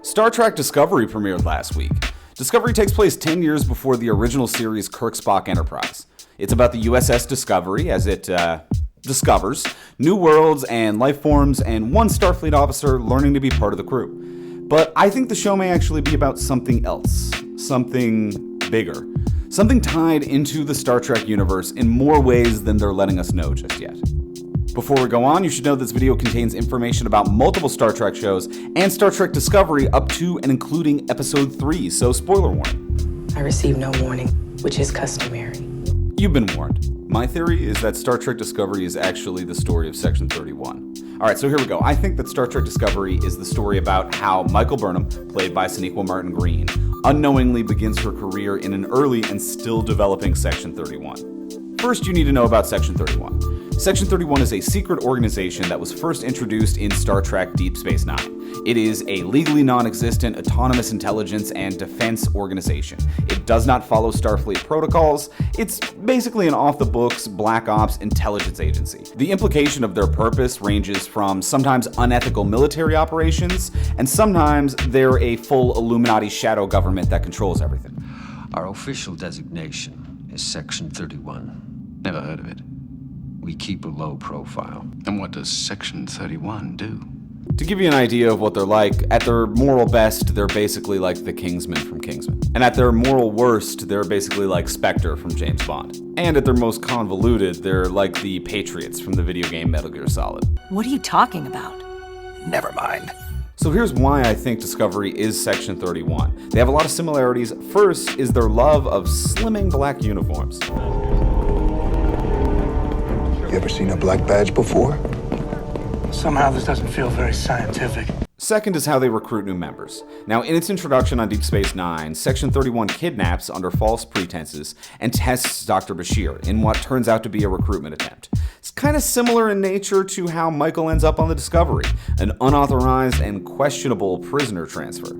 Star Trek Discovery premiered last week. Discovery takes place 10 years before the original series Kirk Spock Enterprise. It's about the USS Discovery as it discovers new worlds and life forms and one Starfleet officer learning to be part of the crew. But I think the show may actually be about something else, something bigger, something tied into the Star Trek universe in more ways than they're letting us know just yet. Before we go on, you should know this video contains information about multiple Star Trek shows and Star Trek Discovery up to and including Episode 3, so spoiler warning. I received no warning, which is customary. You've been warned. My theory is that Star Trek Discovery is actually the story of Section 31. Alright, so here we go. I think that Star Trek Discovery is the story about how Michael Burnham, played by Sonequa Martin Green, unknowingly begins her career in an early and still developing Section 31. First, you need to know about Section 31. Section 31 is a secret organization that was first introduced in Star Trek Deep Space Nine. It is a legally non-existent autonomous intelligence and defense organization. It does not follow Starfleet protocols. It's basically an off-the-books Black Ops intelligence agency. The implication of their purpose ranges from sometimes unethical military operations, and sometimes they're a full Illuminati shadow government that controls everything. Our official designation is Section 31. Never heard of it. We keep a low profile. And what does Section 31 do? To give you an idea of what they're like, at their moral best, they're basically like the Kingsmen from Kingsman. And at their moral worst, they're basically like Spectre from James Bond. And at their most convoluted, they're like the Patriots from the video game Metal Gear Solid. What are you talking about? Never mind. So here's why I think Discovery is Section 31. They have a lot of similarities. First is their love of slimming black uniforms. You ever seen a black badge before? Somehow this doesn't feel very scientific. Second is how they recruit new members. Now, in its introduction on Deep Space Nine, Section 31 kidnaps under false pretenses and tests Dr. Bashir in what turns out to be a recruitment attempt. It's kind of similar in nature to how Michael ends up on the Discovery, an unauthorized and questionable prisoner transfer.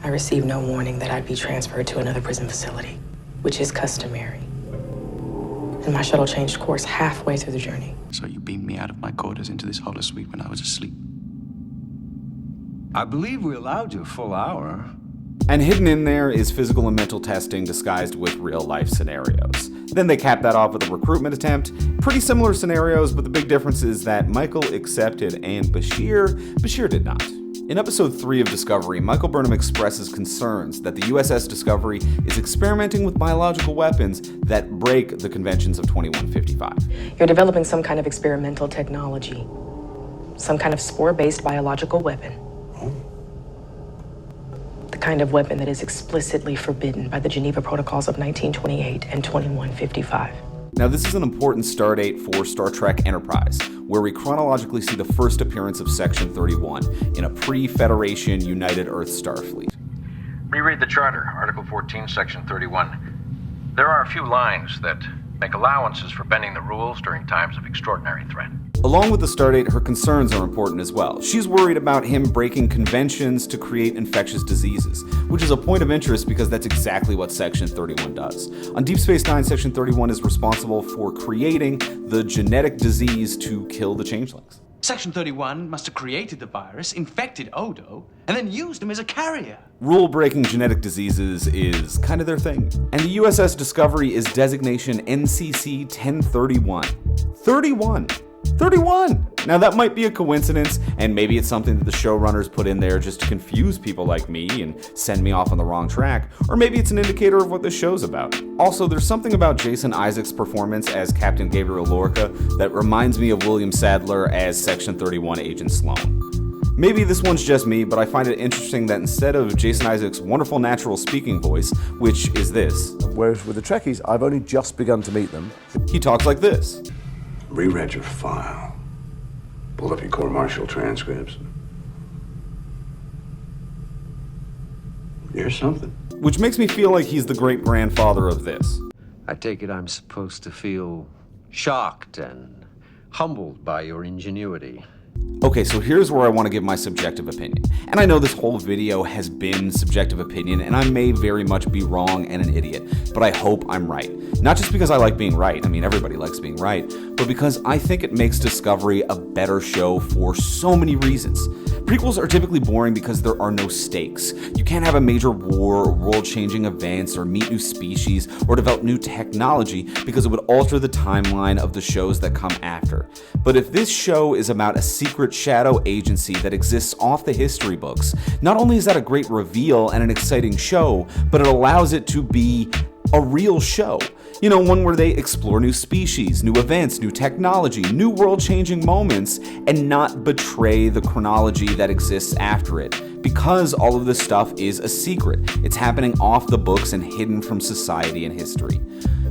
I received no warning that I'd be transferred to another prison facility, which is customary. And my shuttle changed course halfway through the journey. So you beamed me out of my quarters into this holosuite when I was asleep. I believe we allowed you a full hour. And hidden in there is physical and mental testing disguised with real-life scenarios. Then they cap that off with a recruitment attempt. Pretty similar scenarios, but the big difference is that Michael accepted and Bashir did not. In Episode 3 of Discovery, Michael Burnham expresses concerns that the USS Discovery is experimenting with biological weapons that break the conventions of 2155. You're developing some kind of experimental technology. Some kind of spore-based biological weapon. The kind of weapon that is explicitly forbidden by the Geneva Protocols of 1928 and 2155. Now, this is an important stardate for Star Trek Enterprise, where we chronologically see the first appearance of Section 31 in a pre-Federation United Earth Starfleet. Reread the Charter, Article 14, Section 31. There are a few lines that make allowances for bending the rules during times of extraordinary threat. Along with the stardate, her concerns are important as well. She's worried about him breaking conventions to create infectious diseases, which is a point of interest because that's exactly what Section 31 does. On Deep Space Nine, Section 31 is responsible for creating the genetic disease to kill the changelings. Section 31 must have created the virus, infected Odo, and then used him as a carrier. Rule-breaking genetic diseases is kind of their thing. And the USS Discovery is designation NCC 1031. 31! Now that might be a coincidence, and maybe it's something that the showrunners put in there just to confuse people like me and send me off on the wrong track, or maybe it's an indicator of what the show's about. Also, there's something about Jason Isaacs' performance as Captain Gabriel Lorca that reminds me of William Sadler as Section 31 Agent Sloan. Maybe this one's just me, but I find it interesting that instead of Jason Isaacs' wonderful natural speaking voice, which is this, whereas with the Trekkies, I've only just begun to meet them, he talks like this. Reread your file. Pulled up your court martial transcripts. You're something. Which makes me feel like he's the great-grandfather of this. I take it I'm supposed to feel shocked and humbled by your ingenuity. Okay, so here's where I want to give my subjective opinion. And I know this whole video has been subjective opinion, and I may very much be wrong and an idiot, but I hope I'm right. Not just because I like being right, I mean everybody likes being right, but because I think it makes Discovery a better show for so many reasons. Prequels are typically boring because there are no stakes. You can't have a major war or world-changing events or meet new species or develop new technology because it would alter the timeline of the shows that come after. But if this show is about a secret shadow agency that exists off the history books, not only is that a great reveal and an exciting show, but it allows it to be a real show. You know, one where they explore new species, new events, new technology, new world-changing moments, and not betray the chronology that exists after it. Because all of this stuff is a secret. It's happening off the books and hidden from society and history.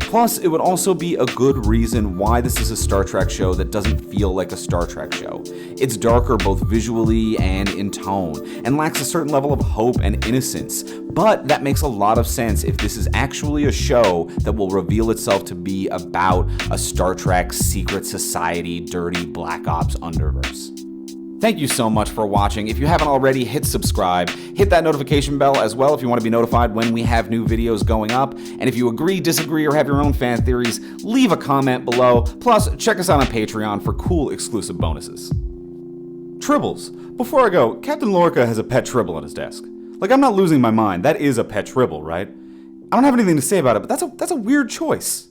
Plus, it would also be a good reason why this is a Star Trek show that doesn't feel like a Star Trek show. It's darker both visually and in tone, and lacks a certain level of hope and innocence. But that makes a lot of sense if this is actually a show that will reveal itself to be about a Star Trek secret society, dirty Black Ops underverse. Thank you so much for watching. If you haven't already, hit subscribe. Hit that notification bell as well if you want to be notified when we have new videos going up. And if you agree, disagree, or have your own fan theories, leave a comment below. Plus, check us out on Patreon for cool exclusive bonuses. Tribbles. Before I go, Captain Lorca has a pet Tribble on his desk. Like, I'm not losing my mind. That is a pet Tribble, right? I don't have anything to say about it, but that's a weird choice.